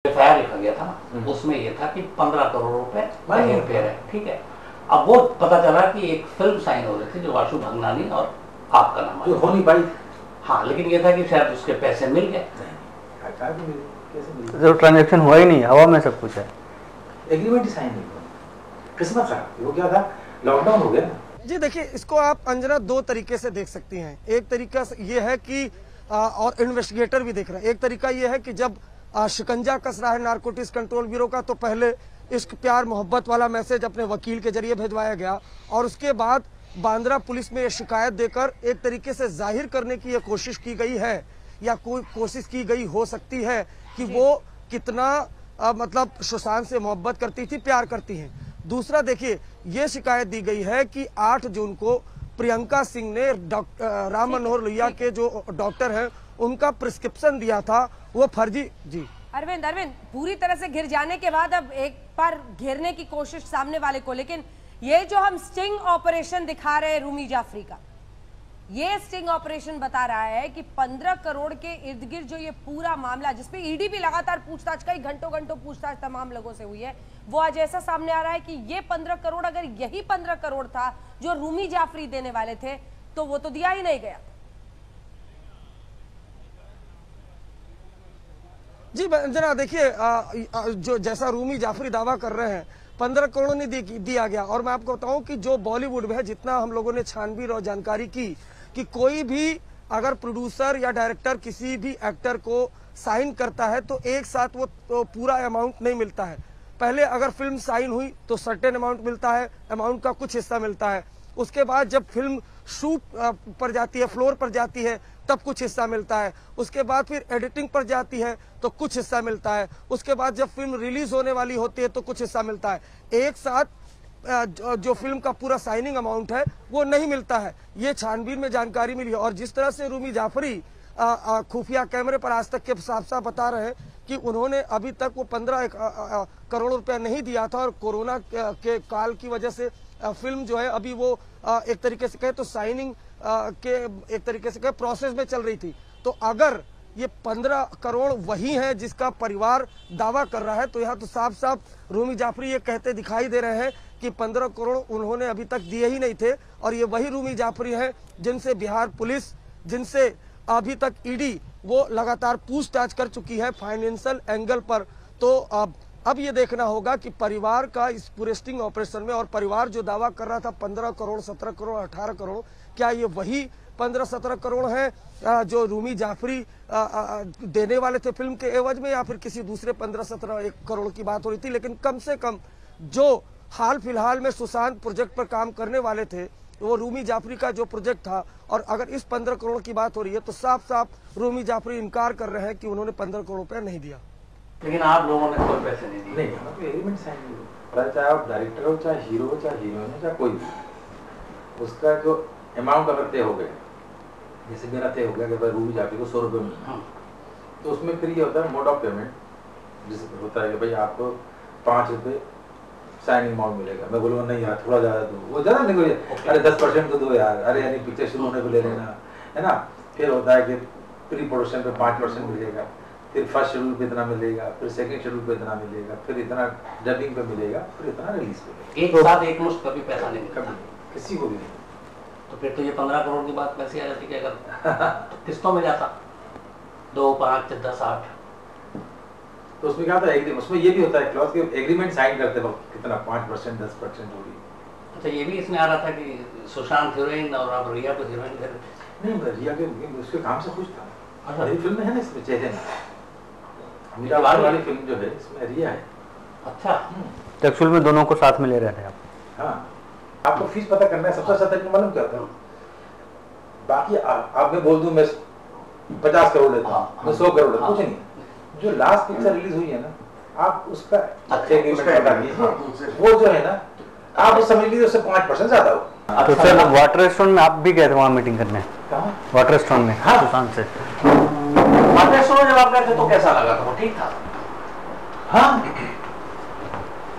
FIR लिखा गया था ना, उसमें ये था कि 15 करोड़ रुपए हेरफेर है, ठीक है। अब वो पता चला कि एक फिल्म साइन हो रही थी जो आशु भगनानी और आपका नाम जो हो नहीं पाई। हाँ, लेकिन ये था कि शायद उसके पैसे मिल गए। जो ट्रांजैक्शन हुआ ही नहीं, हवा में सब कुछ है। एग्रीमेंट ही साइन नहीं हुआ, किस्मत खराब। वो क्या था, लॉकडाउन हो गया जी। देखिए, इसको आप अंजना दो तरीके से देख सकती हैं। एक तरीका ये है कि और इन्वेस्टिगेटर भी देख रहे हैं। एक तरीका ये है कि जब शिकंजा कस रहा है नारकोटिक्स कंट्रोल ब्यूरो का, तो पहले इश्क प्यार मोहब्बत वाला मैसेज अपने वकील के जरिए भिजवाया गया और उसके बाद बांद्रा पुलिस में ये शिकायत देकर एक तरीके से जाहिर करने की ये कोशिश की गई है या कोई कोशिश की गई हो सकती है कि वो कितना मतलब सुशांत से मोहब्बत करती थी, प्यार करती हैं। दूसरा देखिए, ये शिकायत दी गई है कि 8 जून को प्रियंका सिंह ने राम मनोहर लोहिया के जो डॉक्टर हैं उनका प्रिस्क्रिप्शन दिया था, वो फर्जी। जी अरविंद, पूरी तरह से घिर जाने के बाद अब एक बार घेरने की कोशिश सामने वाले को, लेकिन ये जो हम स्टिंग ऑपरेशन दिखा रहे हैं रूमी जाफरी का, ये स्टिंग ऑपरेशन बता रहा है कि 15 करोड़ के इर्द गिर्द जो ये पूरा मामला, जिसपे ईडी भी लगातार पूछताछ, कई घंटों पूछताछ तमाम लोगों से हुई है, वो आज ऐसा सामने आ रहा है कि ये 15 करोड़, अगर यही 15 करोड़ था जो रूमी जाफरी देने वाले थे, तो वो तो दिया ही नहीं गया। जी अंजना, देखिए जो जैसा रूमी जाफरी दावा कर रहे हैं 15 करोड़ नहीं दिया गया। और मैं आपको बताऊं कि जो बॉलीवुड में है, जितना हम लोगों ने छानबीन और जानकारी की कि कोई भी अगर प्रोड्यूसर या डायरेक्टर किसी भी एक्टर को साइन करता है तो एक साथ वो तो पूरा अमाउंट नहीं मिलता है। पहले अगर फिल्म साइन हुई तो सर्टेन अमाउंट मिलता है, अमाउंट का कुछ हिस्सा मिलता है। उसके बाद जब फिल्म शूट पर जाती है, फ्लोर पर जाती है, तब कुछ हिस्सा मिलता है। उसके बाद फिर एडिटिंग पर जाती है तो कुछ हिस्सा मिलता है। उसके बाद जब फिल्म रिलीज होने वाली होती है तो कुछ हिस्सा मिलता है। एक साथ जो फिल्म का पूरा साइनिंग अमाउंट है वो नहीं मिलता है। ये छानबीन में जानकारी मिली है। और जिस तरह से रूमी जाफरी खुफिया कैमरे पर आज तक के साफ साफ बता रहे हैं कि उन्होंने अभी तक वो 15 करोड़ रुपया नहीं दिया था और कोरोना के काल की वजह से फिल्म जो है अभी वो एक तरीके से कहे तो साइनिंग के एक तरीके से कहे प्रोसेस में चल रही थी। तो अगर ये 15 करोड़ वही है जिसका परिवार दावा कर रहा है, तो यहाँ तो साफ साफ रूमी जाफरी ये कहते दिखाई दे रहे हैं कि 15 करोड़ उन्होंने अभी तक दिए ही नहीं थे। और ये वही रूमी जाफरी है जिनसे बिहार पुलिस, जिनसे अभी तक ईडी वो लगातार पूछताछ कर चुकी है फाइनेंशियल एंगल पर। तो अब ये देखना होगा कि परिवार का इस पूरे स्टिंग ऑपरेशन में, और परिवार जो दावा कर रहा था 15 करोड़, 17 करोड़, 18 करोड़, क्या ये वही 15-17 करोड़ है जो रूमी जाफरी देने वाले थे फिल्म के एवज में, या फिर किसी दूसरे 15-17 करोड़ की बात हो रही थी। लेकिन कम से कम जो हाल फिलहाल में सुशांत प्रोजेक्ट पर काम करने वाले थे, वो रूमी जाफरी का जो प्रोजेक्ट था, और अगर इस 15 करोड़ की बात हो रही है तो साफ साफ रूमी जाफरी इनकार कर रहे हैं कि उन्होंने 15 करोड़ रुपया नहीं दिया। लेकिन आप लोगों ने कोई पैसे नहीं दिए? नहीं, हम तो एग्रीमेंट साइन नहीं हुआ। चाहे आप डायरेक्टर हो, चाहे हीरो हो, चाहे हीरोइन हो, चाहे कोई भी, उसका जो अमाउंट अगर तय हो गया, जैसे मेरा तय हो गया कि भाई रूमी जाफरी को 100 रुपये मिलना, तो उसमें फिर ये होता है मोड ऑफ पेमेंट, जिसमें होता है कि भाई आपको 5 रुपये साइनिंग अमाउंट मिलेगा। मैं बोलूँगा नहीं यार थोड़ा ज़्यादा दो, वो ज़्यादा नहीं कोई, अरे 10% तो दो यार, अरे यानी पिक्चर शुरू होने को ले लेना, है ना। फिर होता है कि प्री प्रोडक्शन पे 5% मिलेगा, फिर फर्स्ट शेड्यूल पे इतना मिलेगा, फिर सेकंड शेड्यूल पे इतना मिलेगा, फिर इतना डबिंग पे मिलेगा, फिर इतना रिलीज पे। एक साथ एक मुश्त कभी पैसा नहीं मिलता किसी को भी नहीं। तो फिर तो ये 15 करोड़ की बात कैसे आ जाती है? अगर तो किस्तों में जाता 2, 5, 10, 8, तो उसमें क्या होता है, उसमें ये भी होता है क्लॉज कि एग्रीमेंट साइन करते वक्त कितना 5%, 10% होगी। अच्छा, ये भी इसमें आ रहा था कि सुशांत हीरोइन और आप रिया को हीरोइन कर? नहीं, रिया के उसके काम से खुश था। अच्छा, मेरी फिल्म में है ना, इसमें चेहरे मेरा वाली फिल्म जो है इसमें रिया है। अच्छा, एक्चुअल में दोनों को साथ में ले रहे थे आप? हाँ, आपको फीस पता करना है, सबसे अच्छा तरीका मालूम क्या था? बाकी आप मैं बोल दूं मैं 50 करोड़ लेता हूँ, मैं 100 करोड़ लेता हूँ, कुछ नहीं। जो लास्ट पिक्चर रिलीज हुई है ना, आप उसका वो जो है ना, आप उस समझ लीजिए उससे 5% ज्यादा हो। तो सर वाटर रेस्टोरेंट में आप भी गए थे वहाँ मीटिंग करने? वाटर रेस्टोरेंट में? हाँ, सुशांत से वाटर रेस्टोरेंट जब आप गए थे तो कैसा लगा था? वो ठीक था? हाँ,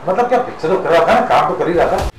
मतलब क्या पिक्चर तो कर रहा था ना, काम तो कर ही रहा था।